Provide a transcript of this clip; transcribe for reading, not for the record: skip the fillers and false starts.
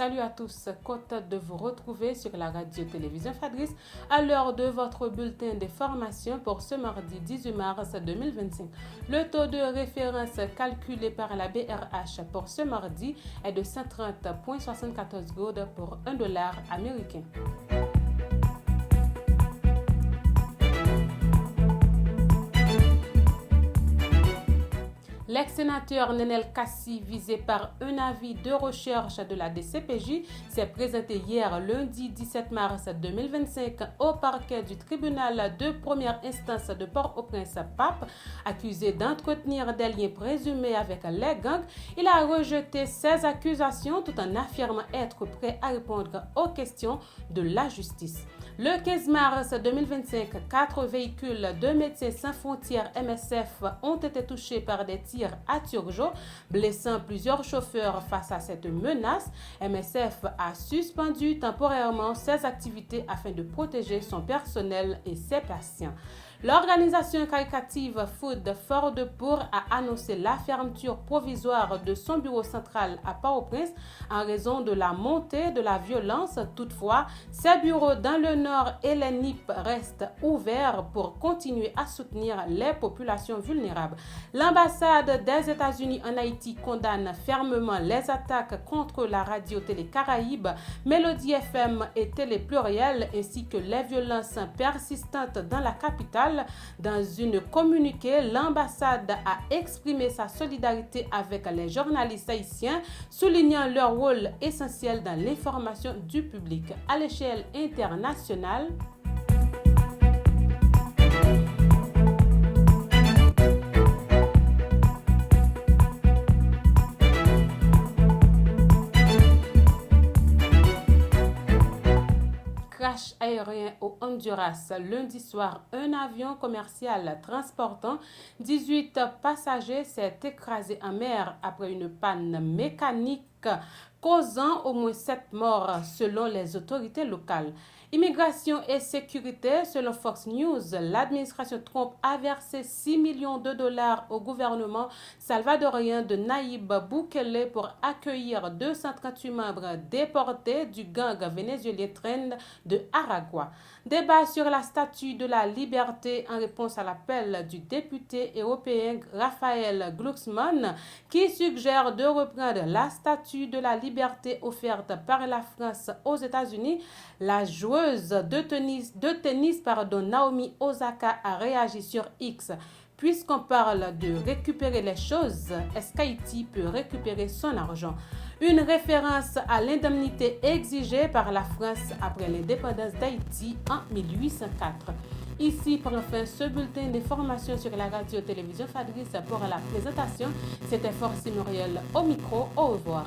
Salut à tous, content de vous retrouver sur la radio-télévision Fadris à l'heure de votre bulletin d'information pour ce mardi 18 mars 2025. Le taux de référence calculé par la BRH pour ce mardi est de 130,74 gouttes pour $1 américain. L'ex-sénateur Nenel Kassi, visé par un avis de recherche de la DCPJ, s'est présenté hier lundi 17 mars 2025 au parquet du tribunal de première instance de Port-au-Prince PAP. Accusé d'entretenir des liens présumés avec les gangs, il a rejeté ces accusations tout en affirmant être prêt à répondre aux questions de la justice. Le 15 mars 2025, 4 véhicules de Médecins sans frontières MSF ont été touchés par des tirs à Turgeau, blessant plusieurs chauffeurs. Face à cette menace, MSF a suspendu temporairement ses activités afin de protéger son personnel et ses patients. L'organisation caritative Food for the Poor a annoncé la fermeture provisoire de son bureau central à Port-au-Prince en raison de la montée de la violence. Toutefois, ses bureaux dans le nord et les NIP restent ouverts pour continuer à soutenir les populations vulnérables. L'ambassade des États-Unis en Haïti condamne fermement les attaques contre la radio-télé Caraïbe, Mélodie FM et Télé Pluriel, ainsi que les violences persistantes dans la capitale. Dans une communiqué, l'ambassade a exprimé sa solidarité avec les journalistes haïtiens, soulignant leur rôle essentiel dans l'information du public. À l'échelle internationale, crash aérien au Honduras. Lundi soir, un avion commercial transportant 18 passagers s'est écrasé en mer après une panne mécanique causant au moins 7 morts selon les autorités locales. Immigration et sécurité, selon Fox News, l'administration Trump a versé 6 millions de dollars au gouvernement salvadorien de Nayib Bukele pour accueillir 238 membres déportés du gang vénézuélien Tren de Aragua. Débat sur la statue de la liberté en réponse à l'appel du député européen Raphaël Glucksmann qui suggère de reprendre la statue de la liberté offerte par la France aux États-Unis. La joueuse de tennis, Naomi Osaka a réagi sur X. Puisqu'on parle de récupérer les choses, est-ce qu'Haïti peut récupérer son argent? Une référence à l'indemnité exigée par la France après l'indépendance d'Haïti en 1804. Ici, pour fin, ce bulletin d'information sur la radio-télévision Fadris pour la présentation. C'était Forcy Muriel au micro. Au revoir.